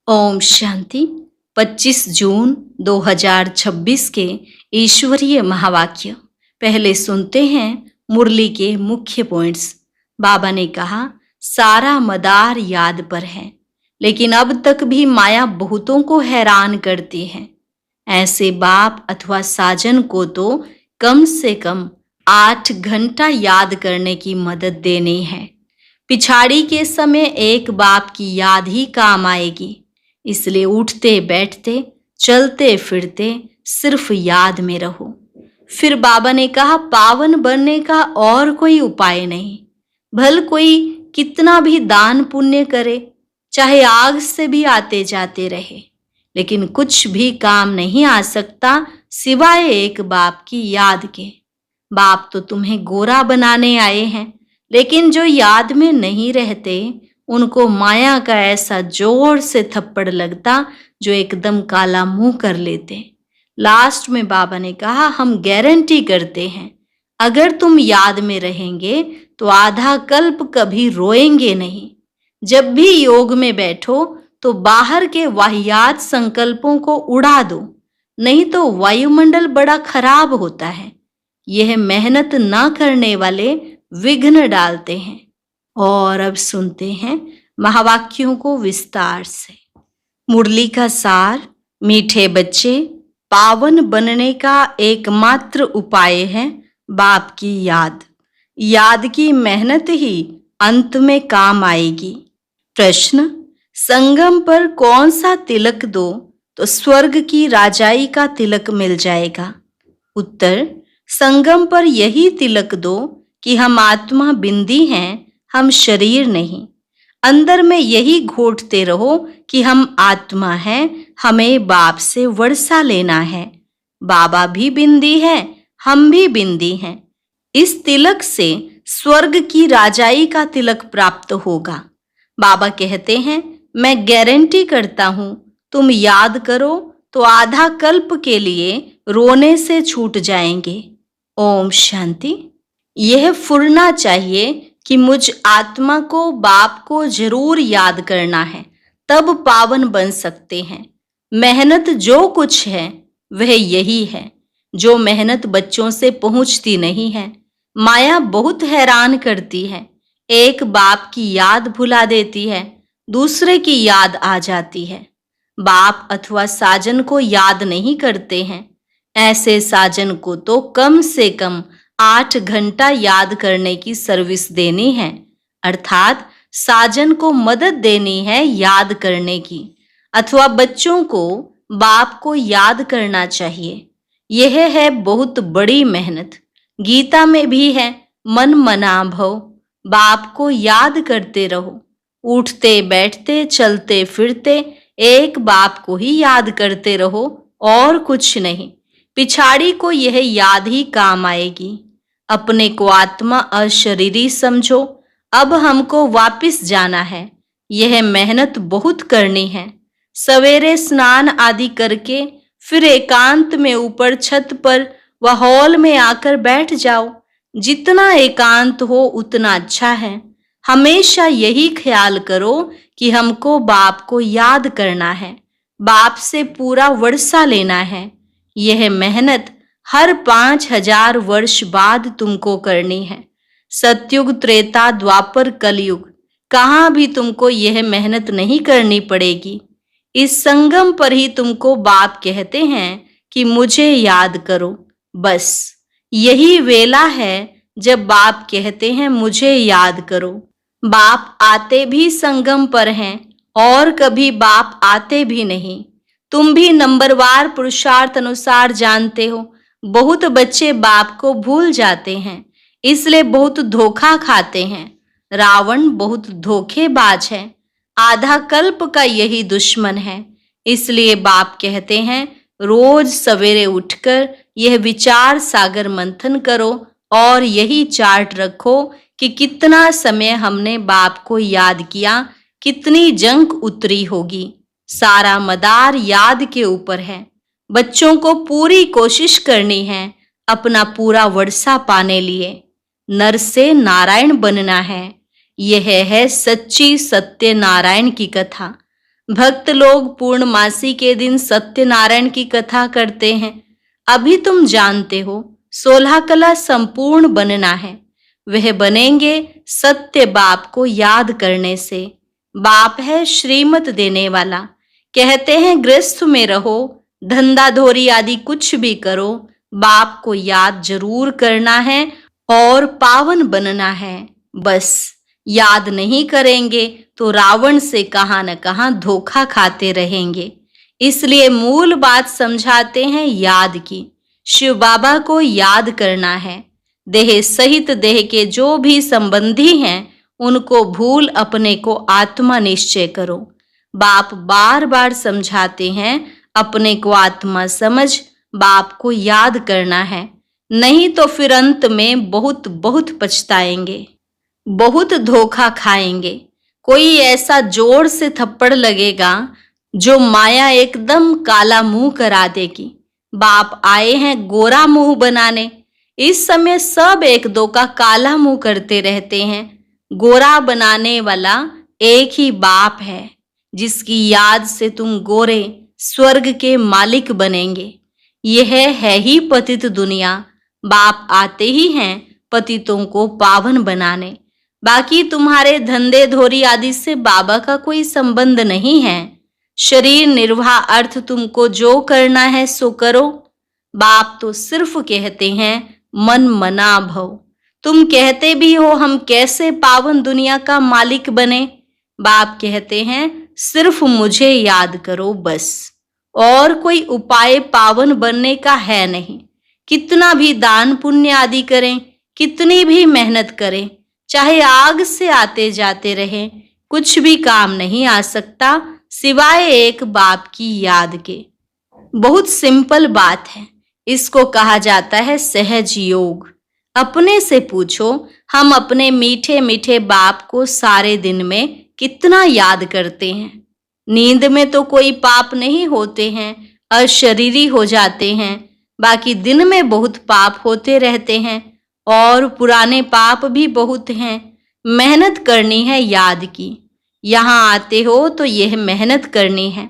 ओम शांति। 25 जून 2026 के ईश्वरीय महावाक्य। पहले सुनते हैं मुरली के मुख्य पॉइंट्स। बाबा ने कहा, सारा मदार याद पर है, लेकिन अब तक भी माया बहुतों को हैरान करती है। ऐसे बाप अथवा साजन को तो कम से कम 8 घंटा याद करने की मदद देनी है। पिछाड़ी के समय एक बाप की याद ही काम आएगी। इसलिए उठते बैठते चलते फिरते सिर्फ याद में रहो। फिर बाबा ने कहा, पावन बनने का और कोई उपाय नहीं। भल कोई कितना भी दान पुण्य करे, चाहे आग से भी आते जाते रहे, लेकिन कुछ भी काम नहीं आ सकता सिवाय एक बाप की याद के। बाप तो तुम्हें गोरा बनाने आए हैं, लेकिन जो याद में नहीं रहते उनको माया का ऐसा जोर से थप्पड़ लगता जो एकदम काला मुंह कर लेते। लास्ट में बाबा ने कहा, हम गारंटी करते हैं अगर तुम याद में रहेंगे तो आधा कल्प कभी रोएंगे नहीं। जब भी योग में बैठो तो बाहर के वाहियात संकल्पों को उड़ा दो, नहीं तो वायुमंडल बड़ा खराब होता है। यह मेहनत ना करने वाले विघ्न डालते हैं। और अब सुनते हैं महावाक्यों को विस्तार से। मुरली का सार। मीठे बच्चे, पावन बनने का एकमात्र उपाय है बाप की याद। याद की मेहनत ही अंत में काम आएगी। प्रश्न, संगम पर कौन सा तिलक दो तो स्वर्ग की राजाई का तिलक मिल जाएगा? उत्तर, संगम पर यही तिलक दो कि हम आत्मा बिंदी हैं, हम शरीर नहीं। अंदर में यही घोटते रहो कि हम आत्मा हैं, हमें बाप से वर्षा लेना है। बाबा भी बिंदी है, हम भी बिंदी हैं। इस तिलक से स्वर्ग की राजाई का तिलक प्राप्त होगा। बाबा कहते हैं, मैं गारंटी करता हूं, तुम याद करो तो आधा कल्प के लिए रोने से छूट जाएंगे। ओम शांति। यह फुरना चाहिए कि मुझ आत्मा को बाप को जरूर याद करना है, तब पावन बन सकते हैं। मेहनत जो कुछ है वह यही है। जो मेहनत बच्चों से पहुंचती नहीं है, माया बहुत हैरान करती है। एक बाप की याद भुला देती है, दूसरे की याद आ जाती है। बाप अथवा साजन को याद नहीं करते हैं। ऐसे साजन को तो कम से कम 8 घंटा याद करने की सर्विस देनी है, अर्थात साजन को मदद देनी है याद करने की, अथवा बच्चों को बाप को याद करना चाहिए। यह है बहुत बड़ी मेहनत। गीता में भी है, मन मना भव, बाप को याद करते रहो। उठते बैठते चलते फिरते एक बाप को ही याद करते रहो और कुछ नहीं। पिछाड़ी को यह याद ही काम आएगी। अपने को आत्मा अशरीरी समझो। अब हमको वापिस जाना है। यह मेहनत बहुत करनी है। सवेरे स्नान आदि करके फिर एकांत में ऊपर छत पर व हॉल में आकर बैठ जाओ। जितना एकांत हो उतना अच्छा है। हमेशा यही ख्याल करो कि हमको बाप को याद करना है, बाप से पूरा वर्षा लेना है। यह मेहनत हर 5000 वर्ष बाद तुमको करनी है। सतयुग, त्रेता, द्वापर, कलयुग, कहाँ भी तुमको यह मेहनत नहीं करनी पड़ेगी। इस संगम पर ही तुमको बाप कहते हैं कि मुझे याद करो। बस यही वेला है जब बाप कहते हैं मुझे याद करो। बाप आते भी संगम पर हैं और कभी बाप आते भी नहीं। तुम भी नंबरवार पुरुषार्थ अनुसार जानते हो, बहुत बच्चे बाप को भूल जाते हैं, इसलिए बहुत धोखा खाते हैं। रावण बहुत धोखेबाज है, आधा कल्प का यही दुश्मन है। इसलिए बाप कहते हैं, रोज सवेरे उठकर यह विचार सागर मंथन करो और यही चार्ट रखो कि कितना समय हमने बाप को याद किया, कितनी जंग उतरी होगी। सारा मदार याद के ऊपर है। बच्चों को पूरी कोशिश करनी है अपना पूरा वर्षा पाने लिए। नर से नारायण बनना है। यह है सच्ची सत्य नारायण की कथा। भक्त लोग पूर्णमासी के दिन सत्यनारायण की कथा करते हैं। अभी तुम जानते हो 16 कला संपूर्ण बनना है। वह बनेंगे सत्य बाप को याद करने से। बाप है श्रीमत देने वाला। कहते हैं गृहस्थ में रहो, धंधा धोरी आदि कुछ भी करो, बाप को याद जरूर करना है और पावन बनना है। बस याद नहीं करेंगे तो रावण से कहां न कहां धोखा खाते रहेंगे। इसलिए मूल बात समझाते हैं याद की। शिव बाबा को याद करना है। देह सहित देह के जो भी संबंधी हैं उनको भूल अपने को आत्मा निश्चय करो। बाप बार बार समझाते हैं अपने को आत्मा समझ बाप को याद करना है, नहीं तो फिर अंत में बहुत बहुत पछताएंगे, बहुत धोखा खाएंगे। कोई ऐसा जोर से थप्पड़ लगेगा जो माया एकदम काला मुंह करा देगी। बाप आए हैं गोरा मुंह बनाने। इस समय सब एक दो का काला मुंह करते रहते हैं। गोरा बनाने वाला एक ही बाप है, जिसकी याद से तुम गोरे स्वर्ग के मालिक बनेंगे। यह है ही पतित दुनिया। बाप आते ही हैं पतितों को पावन बनाने। बाकी तुम्हारे धंधे धोरी आदि से बाबा का कोई संबंध नहीं है। शरीर निर्वाह अर्थ तुमको जो करना है सो करो। बाप तो सिर्फ कहते हैं मन मना भव। तुम कहते भी हो हम कैसे पावन दुनिया का मालिक बने। बाप कहते हैं सिर्फ मुझे याद करो बस, और कोई उपाय पावन बनने का है नहीं। कितना भी दान पुण्य आदि करें, कितनी भी मेहनत करें, चाहे आग से आते जाते रहें, कुछ भी काम नहीं आ सकता सिवाय एक बाप की याद के। बहुत सिंपल बात है। इसको कहा जाता है सहज योग। अपने से पूछो हम अपने मीठे मीठे बाप को सारे दिन में कितना याद करते हैं। नींद में तो कोई पाप नहीं होते हैं, अशरीरी हो जाते हैं। बाकी दिन में बहुत पाप होते रहते हैं और पुराने पाप भी बहुत हैं। मेहनत करनी है याद की। यहाँ आते हो तो यह मेहनत करनी है।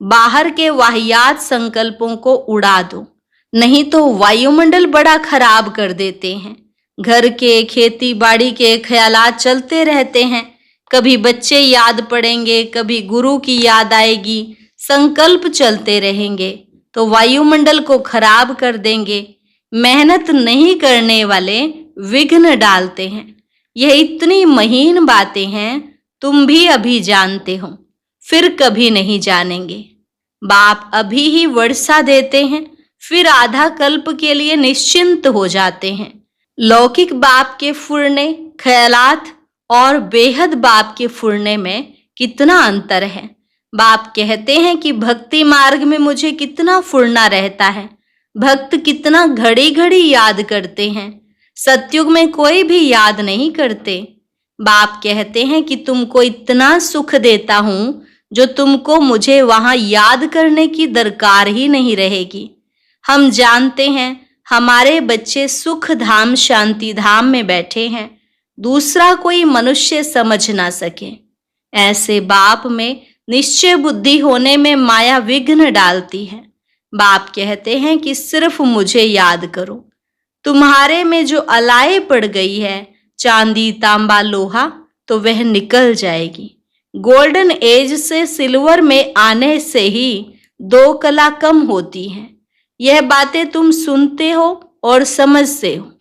बाहर के वाहियात संकल्पों को उड़ा दो, नहीं तो वायुमंडल बड़ा खराब कर देते हैं। घर के खेती बाड़ी के ख्यालात चलते रहते हैं। कभी बच्चे याद पड़ेंगे, कभी गुरु की याद आएगी। संकल्प चलते रहेंगे तो वायुमंडल को खराब कर देंगे। मेहनत नहीं करने वाले विघ्न डालते हैं। यह इतनी महीन बातें हैं, तुम भी अभी जानते हो, फिर कभी नहीं जानेंगे। बाप अभी ही वर्षा देते हैं, फिर आधा कल्प के लिए निश्चिंत हो जाते हैं। लौकिक बाप के फुरने ख्यालात और बेहद बाप के फुरने में कितना अंतर है। बाप कहते हैं कि भक्ति मार्ग में मुझे कितना फुरना रहता है। भक्त कितना घड़ी घड़ी याद करते हैं। सतयुग में कोई भी याद नहीं करते। बाप कहते हैं कि तुमको इतना सुख देता हूं जो तुमको मुझे वहां याद करने की दरकार ही नहीं रहेगी। हम जानते हैं हमारे बच्चे सुख धाम शांति धाम में बैठे हैं, दूसरा कोई मनुष्य समझ ना सके। ऐसे बाप में निश्चय बुद्धि होने में माया विघ्न डालती है। बाप कहते हैं कि सिर्फ मुझे याद करो। तुम्हारे में जो अलाए पड़ गई है चांदी तांबा लोहा, तो वह निकल जाएगी। गोल्डन एज से सिल्वर में आने से ही 2 कला कम होती हैं। यह बातें तुम सुनते हो और समझते हो।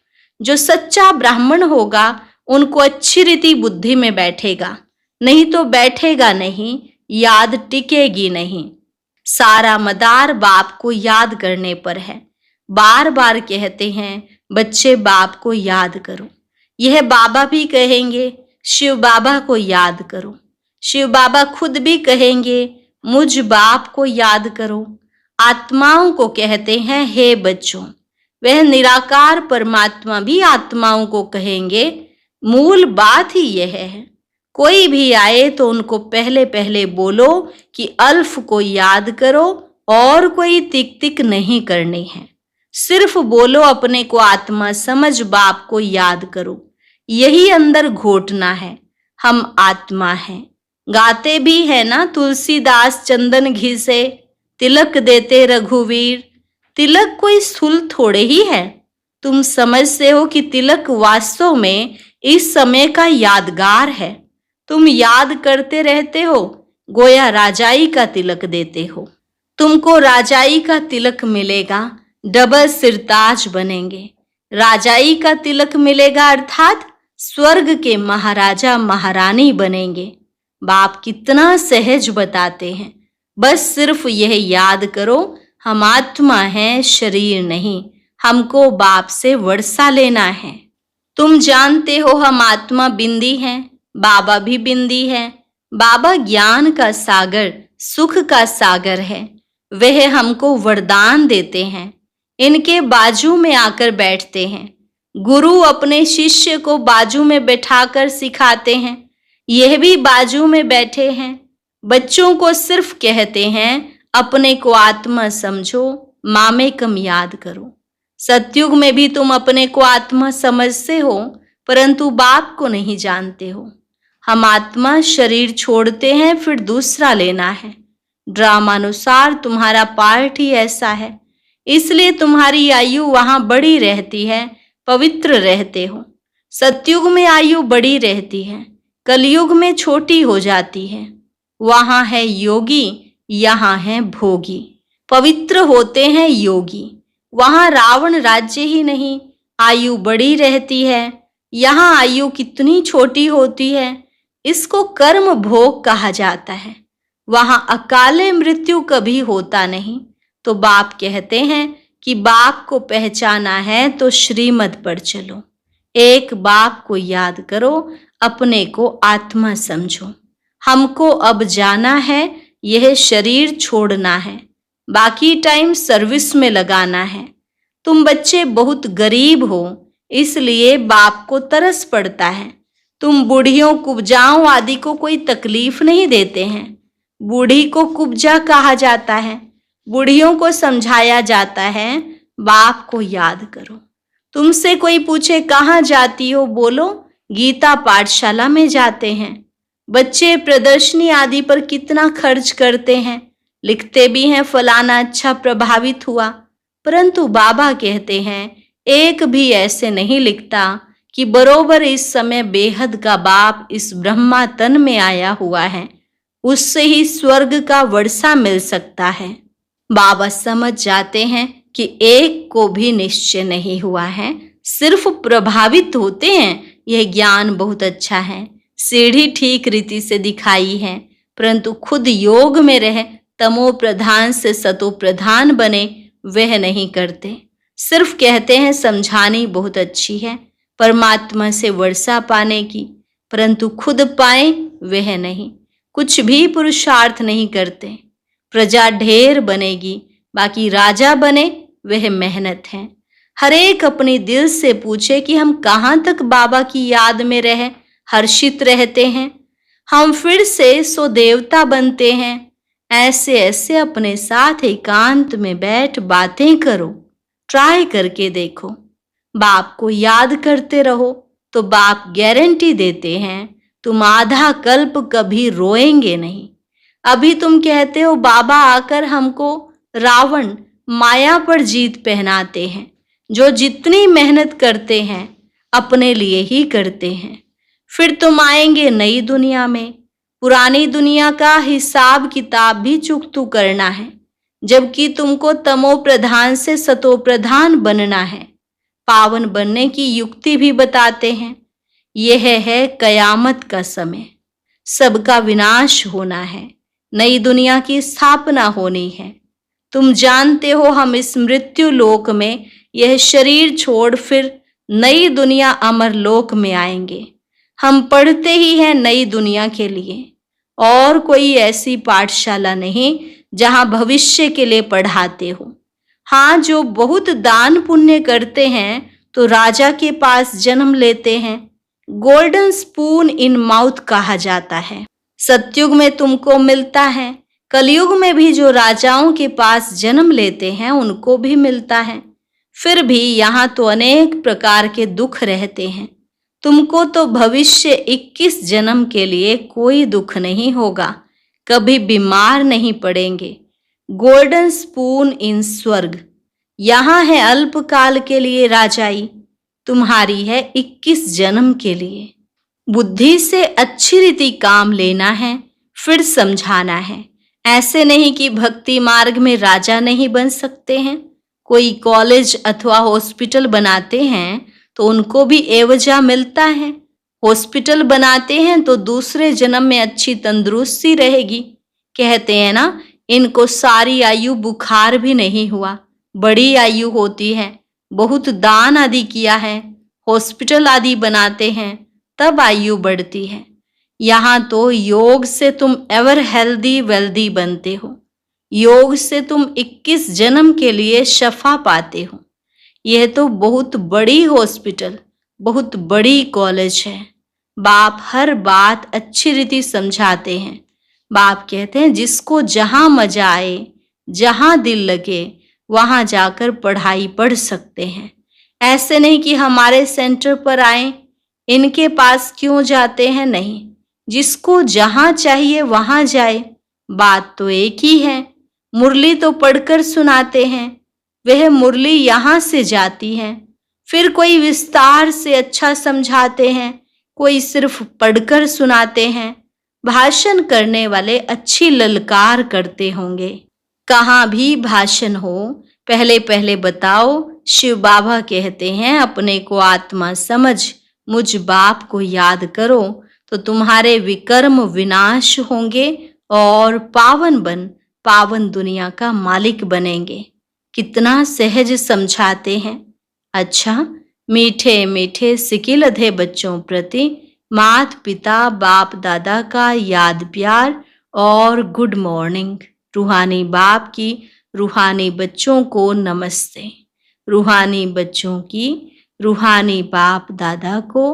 जो सच्चा ब्राह्मण होगा उनको अच्छी रीति बुद्धि में बैठेगा, नहीं तो बैठेगा नहीं, याद टिकेगी नहीं। सारा मदार बाप को याद करने पर है। बार बार कहते हैं बच्चे बाप को याद करो। यह बाबा भी कहेंगे शिव बाबा को याद करो। शिव बाबा खुद भी कहेंगे मुझ बाप को याद करो। आत्माओं को कहते हैं हे बच्चों। वह निराकार परमात्मा भी आत्माओं को कहेंगे। मूल बात ही यह है। कोई भी आए तो उनको पहले पहले बोलो कि अल्फ को याद करो और कोई तिक तिक नहीं करनी है। सिर्फ बोलो अपने को आत्मा समझ बाप को याद करो। यही अंदर घोटना है। हम आत्मा हैं, गाते भी है ना तुलसीदास चंदन घी से, तिलक देते रघुवीर। तिलक कोई स्थूल थोड़े ही है। तुम समझते हो कि तिलक वास्तव में इस समय का यादगार है। तुम याद करते रहते हो, गोया राजाई का तिलक देते हो। तुमको राजाई का तिलक मिलेगा, डबल सिरताज बनेंगे। राजाई का तिलक मिलेगा अर्थात स्वर्ग के महाराजा महारानी बनेंगे। बाप कितना सहज बताते हैं। बस सिर्फ यह याद करो, हम आत्मा हैं, शरीर नहीं। हमको बाप से वर्षा लेना है। तुम जानते हो हम आत्मा बिंदी हैं, बाबा भी बिंदी है। बाबा ज्ञान का सागर, सुख का सागर है। वह हमको वरदान देते हैं, इनके बाजू में आकर बैठते हैं। गुरु अपने शिष्य को बाजू में बैठाकर सिखाते हैं, यह भी बाजू में बैठे हैं। बच्चों को सिर्फ कहते हैं अपने को आत्मा समझो, मामेकम याद करो। सतयुग में भी तुम अपने को आत्मा समझते हो, परंतु बाप को नहीं जानते हो। हम आत्मा शरीर छोड़ते हैं, फिर दूसरा लेना है। ड्रामानुसार तुम्हारा पार्ट ही ऐसा है, इसलिए तुम्हारी आयु वहां बड़ी रहती है, पवित्र रहते हो। सतयुग में आयु बड़ी रहती है, कलयुग में छोटी हो जाती है। वहां है योगी, यहाँ है भोगी। पवित्र होते हैं योगी। वहां रावण राज्य ही नहीं, आयु बड़ी रहती है। यहाँ आयु कितनी छोटी होती है, इसको कर्म भोग कहा जाता है। वहां अकाले मृत्यु कभी होता नहीं। तो बाप कहते हैं कि बाप को पहचाना है तो श्रीमत पर चलो। एक बाप को याद करो, अपने को आत्मा समझो। हमको अब जाना है, यह शरीर छोड़ना है, बाकी टाइम सर्विस में लगाना है। तुम बच्चे बहुत गरीब हो, इसलिए बाप को तरस पड़ता है। तुम बूढ़ियों कुब्जाओं आदि को कोई तकलीफ नहीं देते हैं। बूढ़ी को कुब्जा कहा जाता है। बूढ़ियों को समझाया जाता है बाप को याद करो। तुमसे कोई पूछे कहाँ जाती हो, बोलो गीता पाठशाला में जाते हैं। बच्चे प्रदर्शनी आदि पर कितना खर्च करते हैं, लिखते भी हैं फलाना अच्छा प्रभावित हुआ, परंतु बाबा कहते हैं एक भी ऐसे नहीं लिखता कि बरोबर इस समय बेहद का बाप इस ब्रह्मा तन में आया हुआ है, उससे ही स्वर्ग का वर्षा मिल सकता है। बाबा समझ जाते हैं कि एक को भी निश्चय नहीं हुआ है, सिर्फ प्रभावित होते हैं। यह ज्ञान बहुत अच्छा है, सीढ़ी ठीक रीति से दिखाई है, परंतु खुद योग में रहे तमो प्रधान से सतो प्रधान बने, वह नहीं करते। सिर्फ कहते हैं समझानी बहुत अच्छी है परमात्मा से वर्षा पाने की, परंतु खुद पाए वह नहीं। कुछ भी पुरुषार्थ नहीं करते। प्रजा ढेर बनेगी, बाकी राजा बने वह मेहनत है। हर एक अपने दिल से पूछे कि हम कहाँ तक बाबा की याद में रहे हर्षित रहते हैं। हम फिर से सो देवता बनते हैं। ऐसे ऐसे अपने साथ एकांत में बैठ बातें करो, ट्राई करके देखो। बाप को याद करते रहो तो बाप गारंटी देते हैं तुम आधा कल्प कभी रोएंगे नहीं। अभी तुम कहते हो बाबा आकर हमको रावण माया पर जीत पहनाते हैं। जो जितनी मेहनत करते हैं अपने लिए ही करते हैं। फिर तुम आएंगे नई दुनिया में, पुरानी दुनिया का हिसाब किताब भी चुकतू करना है, जबकि तुमको तमो प्रधान से सतो प्रधान बनना है। पावन बनने की युक्ति भी बताते हैं। यह है कयामत का समय, सबका विनाश होना है, नई दुनिया की स्थापना होनी है। तुम जानते हो हम इस मृत्यु लोक में यह शरीर छोड़ फिर नई दुनिया अमर लोक में आएंगे। हम पढ़ते ही हैं नई दुनिया के लिए, और कोई ऐसी पाठशाला नहीं जहां भविष्य के लिए पढ़ाते हो। हाँ, जो बहुत दान पुण्य करते हैं तो राजा के पास जन्म लेते हैं। गोल्डन स्पून इन माउथ कहा जाता है। सतयुग में तुमको मिलता है, कलयुग में भी जो राजाओं के पास जन्म लेते हैं उनको भी मिलता है। फिर भी यहाँ तो अनेक प्रकार के दुख रहते हैं। तुमको तो भविष्य 21 जन्म के लिए कोई दुख नहीं होगा, कभी बीमार नहीं पड़ेंगे। गोल्डन स्पून इन स्वर्ग। यहाँ है अल्पकाल के लिए राजाई, तुम्हारी है 21 जन्म के लिए। बुद्धि से अच्छी रीति काम लेना है, फिर समझाना है। ऐसे नहीं कि भक्ति मार्ग में राजा नहीं बन सकते हैं। कोई कॉलेज अथवा हॉस्पिटल बनाते हैं तो उनको भी एवजा मिलता है। हॉस्पिटल बनाते हैं तो दूसरे जन्म में अच्छी तंदुरुस्ती रहेगी। कहते हैं ना, इनको सारी आयु बुखार भी नहीं हुआ, बड़ी आयु होती है, बहुत दान आदि किया है, हॉस्पिटल आदि बनाते हैं, तब आयु बढ़ती है। यहाँ तो योग से तुम एवर हेल्दी वेल्दी बनते हो। योग से तुम 21 जन्म के लिए शफा पाते हो। यह तो बहुत बड़ी हॉस्पिटल, बहुत बड़ी कॉलेज है। बाप हर बात अच्छी रीति समझाते हैं। बाप कहते हैं जिसको जहाँ मजा आए, जहाँ दिल लगे, वहाँ जाकर पढ़ाई पढ़ सकते हैं। ऐसे नहीं कि हमारे सेंटर पर आए, इनके पास क्यों जाते हैं, नहीं। जिसको जहाँ चाहिए वहाँ जाए। बात तो एक ही है। मुरली तो पढ़कर सुनाते हैं, वह मुरली यहाँ से जाती है। फिर कोई विस्तार से अच्छा समझाते हैं, कोई सिर्फ पढ़कर सुनाते हैं। भाषण करने वाले अच्छी ललकार करते होंगे। कहाँ भी भाषण हो, पहले पहले बताओ, शिव बाबा कहते हैं अपने को आत्मा समझ, मुझ बाप को याद करो, तो तुम्हारे विकर्म विनाश होंगे और पावन दुनिया का मालिक बनेंगे। कितना सहज समझाते हैं। अच्छा, मीठे मीठे सिकिलधे बच्चों प्रति माता पिता बाप दादा का याद प्यार और गुड मॉर्निंग। रूहानी बाप की रूहानी बच्चों को नमस्ते। रूहानी बच्चों की रूहानी बाप दादा को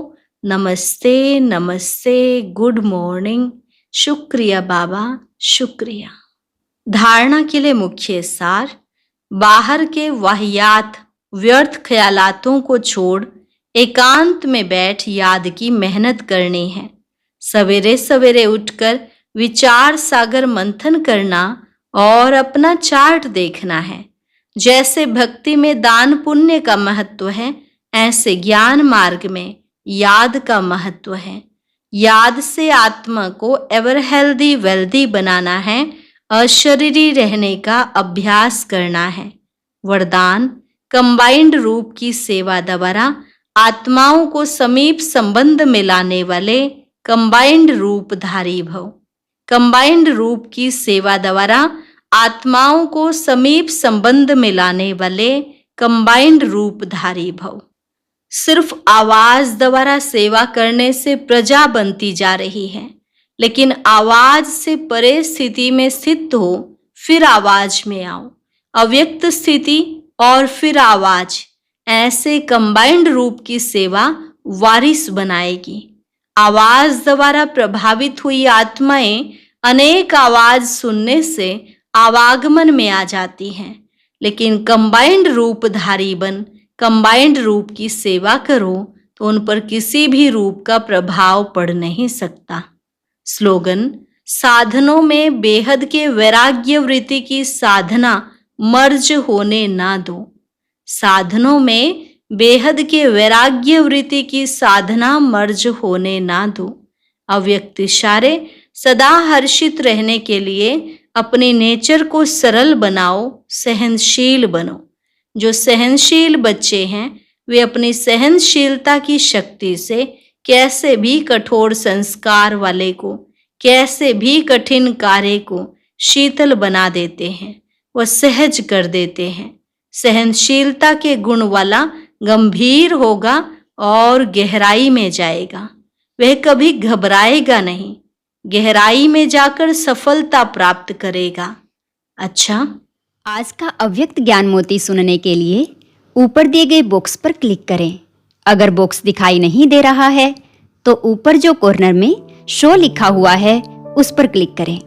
नमस्ते नमस्ते, गुड मॉर्निंग। शुक्रिया बाबा, शुक्रिया। धारणा के लिए मुख्य सार, बाहर के वाहियात व्यर्थ ख्यालातों को छोड़ एकांत में बैठ याद की मेहनत करनी है। सवेरे सवेरे उठकर विचार सागर मंथन करना और अपना चार्ट देखना है। जैसे भक्ति में दान पुण्य का महत्व है, ऐसे ज्ञान मार्ग में याद का महत्व है। याद से आत्मा को एवर हेल्दी वेल्दी बनाना है, अशरीरी रहने का अभ्यास करना है। वरदान, कंबाइंड रूप की सेवा द्वारा आत्माओं को समीप संबंध में लाने वाले कंबाइंड रूपधारी भव। कंबाइंड रूप की सेवा द्वारा आत्माओं को समीप संबंध में लाने वाले कंबाइंड रूपधारी भव। सिर्फ आवाज द्वारा सेवा करने से प्रजा बनती जा रही है, लेकिन आवाज से परे स्थिति में स्थित हो, फिर आवाज में आओ। अव्यक्त स्थिति और फिर आवाज, ऐसे कंबाइंड रूप की सेवा वारिस बनाएगी। आवाज द्वारा प्रभावित हुई आत्माएं अनेक आवाज सुनने से आवागमन में आ जाती हैं, लेकिन कंबाइंड रूपधारी बन कंबाइंड रूप की सेवा करो तो उन पर किसी भी रूप का प्रभाव पड़ नहीं सकता। स्लोगन, साधनों में बेहद के वैराग्य वृत्ति की साधना मर्ज होने ना दो। साधनों में बेहद के वैराग्य वृत्ति की साधना मर्ज होने ना दो। अव्यक्त इशारे सदा हर्षित रहने के लिए अपने नेचर को सरल बनाओ, सहनशील बनो। जो सहनशील बच्चे हैं वे अपनी सहनशीलता की शक्ति से कैसे भी कठोर संस्कार वाले को, कैसे भी कठिन कार्य को शीतल बना देते हैं, वह सहज कर देते हैं। सहनशीलता के गुण वाला गंभीर होगा और गहराई में जाएगा। वह कभी घबराएगा नहीं, गहराई में जाकर सफलता प्राप्त करेगा। अच्छा, आज का अव्यक्त ज्ञान मोती सुनने के लिए ऊपर दिए गए बॉक्स पर क्लिक करें। अगर बॉक्स दिखाई नहीं दे रहा है तो ऊपर जो कॉर्नर में शो लिखा हुआ है उस पर क्लिक करें।